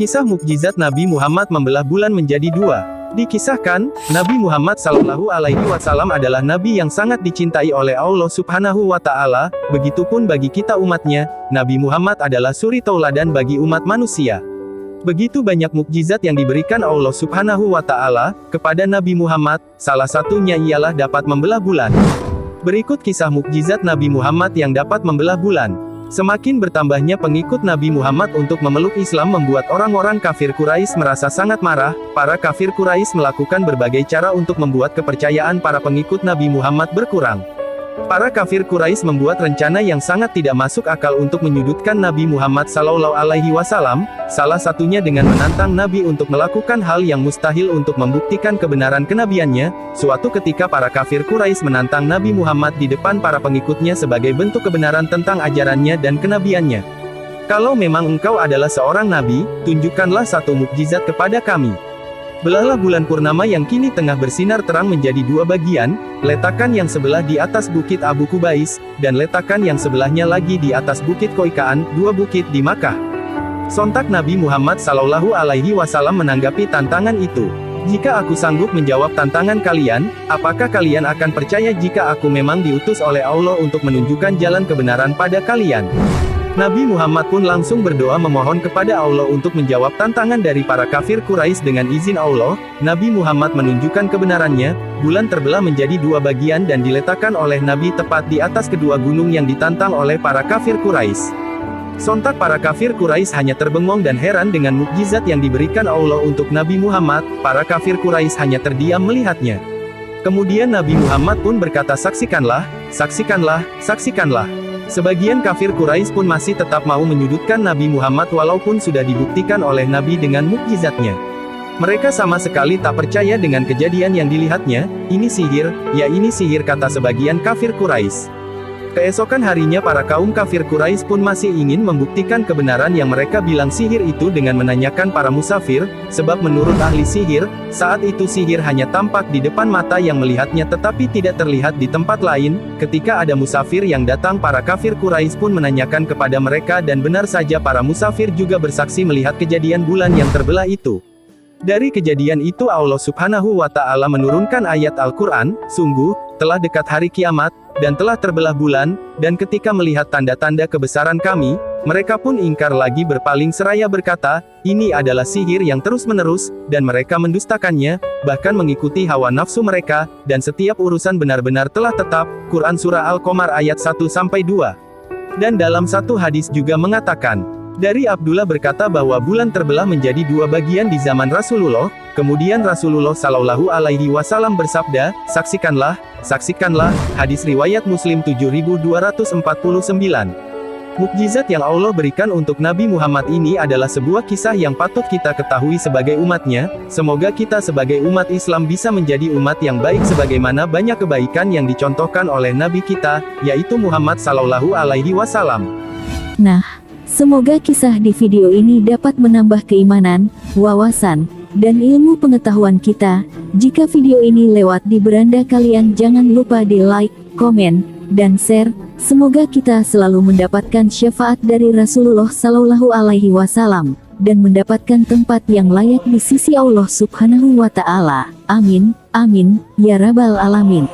Kisah mukjizat Nabi Muhammad membelah bulan menjadi dua. Dikisahkan, Nabi Muhammad Shallallahu Alaihi Wasallam adalah nabi yang sangat dicintai oleh Allah Subhanahu wa Ta'ala. Begitupun bagi kita umatnya, Nabi Muhammad adalah suri tauladan bagi umat manusia. Begitu banyak mukjizat yang diberikan Allah Subhanahu wa Ta'ala kepada Nabi Muhammad, salah satunya ialah dapat membelah bulan. Berikut kisah mukjizat Nabi Muhammad yang dapat membelah bulan. Semakin bertambahnya pengikut Nabi Muhammad untuk memeluk Islam membuat orang-orang kafir Quraisy merasa sangat marah. Para kafir Quraisy melakukan berbagai cara untuk membuat kepercayaan para pengikut Nabi Muhammad berkurang. Para kafir Quraisy membuat rencana yang sangat tidak masuk akal untuk menyudutkan Nabi Muhammad Sallallahu Alaihi Wasallam, salah satunya dengan menantang Nabi untuk melakukan hal yang mustahil untuk membuktikan kebenaran kenabiannya. Suatu ketika para kafir Quraisy menantang Nabi Muhammad di depan para pengikutnya sebagai bentuk kebenaran tentang ajarannya dan kenabiannya. Kalau memang engkau adalah seorang nabi, tunjukkanlah satu mukjizat kepada kami. Belahlah bulan purnama yang kini tengah bersinar terang menjadi dua bagian, letakkan yang sebelah di atas bukit Abu Kubais, dan letakkan yang sebelahnya lagi di atas bukit Koikaan, dua bukit di Makkah. Sontak Nabi Muhammad Sallallahu Alaihi Wasallam menanggapi tantangan itu. Jika aku sanggup menjawab tantangan kalian, apakah kalian akan percaya jika aku memang diutus oleh Allah untuk menunjukkan jalan kebenaran pada kalian? Nabi Muhammad pun langsung berdoa memohon kepada Allah untuk menjawab tantangan dari para kafir Quraisy. Dengan izin Allah, Nabi Muhammad menunjukkan kebenarannya. Bulan terbelah menjadi dua bagian dan diletakkan oleh Nabi tepat di atas kedua gunung yang ditantang oleh para kafir Quraisy. Sontak para kafir Quraisy hanya terbengong dan heran dengan mukjizat yang diberikan Allah untuk Nabi Muhammad. Para kafir Quraisy hanya terdiam melihatnya. Kemudian Nabi Muhammad pun berkata, "Saksikanlah, saksikanlah, saksikanlah." Sebagian kafir Quraisy pun masih tetap mau menyudutkan Nabi Muhammad walaupun sudah dibuktikan oleh Nabi dengan mukjizatnya. Mereka sama sekali tak percaya dengan kejadian yang dilihatnya. "Ini sihir, ya ini sihir," kata sebagian kafir Quraisy. Keesokan harinya para kaum kafir Quraisy pun masih ingin membuktikan kebenaran yang mereka bilang sihir itu dengan menanyakan para musafir, sebab menurut ahli sihir, saat itu sihir hanya tampak di depan mata yang melihatnya tetapi tidak terlihat di tempat lain. Ketika ada musafir yang datang, para kafir Quraisy pun menanyakan kepada mereka dan benar saja para musafir juga bersaksi melihat kejadian bulan yang terbelah itu. Dari kejadian itu Allah Subhanahu wa Ta'ala menurunkan ayat Al-Quran, "Sungguh, telah dekat hari kiamat, dan telah terbelah bulan, dan ketika melihat tanda-tanda kebesaran kami, mereka pun ingkar lagi berpaling seraya berkata, ini adalah sihir yang terus-menerus, dan mereka mendustakannya, bahkan mengikuti hawa nafsu mereka, dan setiap urusan benar-benar telah tetap." Quran Surah Al-Qamar ayat 1-2. Dan dalam satu hadis juga mengatakan, dari Abdullah berkata bahwa bulan terbelah menjadi dua bagian di zaman Rasulullah, kemudian Rasulullah Shallallahu Alaihi Wasallam bersabda, "Saksikanlah, saksikanlah." Hadis riwayat Muslim 7249. Mukjizat yang Allah berikan untuk Nabi Muhammad ini adalah sebuah kisah yang patut kita ketahui sebagai umatnya. Semoga kita sebagai umat Islam bisa menjadi umat yang baik sebagaimana banyak kebaikan yang dicontohkan oleh Nabi kita, yaitu Muhammad Shallallahu Alaihi Wasallam. Nah, semoga kisah di video ini dapat menambah keimanan, wawasan, dan ilmu pengetahuan kita. Jika video ini lewat di beranda kalian, jangan lupa di like, komen, dan share. Semoga kita selalu mendapatkan syafaat dari Rasulullah Sallallahu Alaihi Wasallam, dan mendapatkan tempat yang layak di sisi Allah Subhanahu wa Ta'ala. Amin, amin, ya Rabbal Alamin.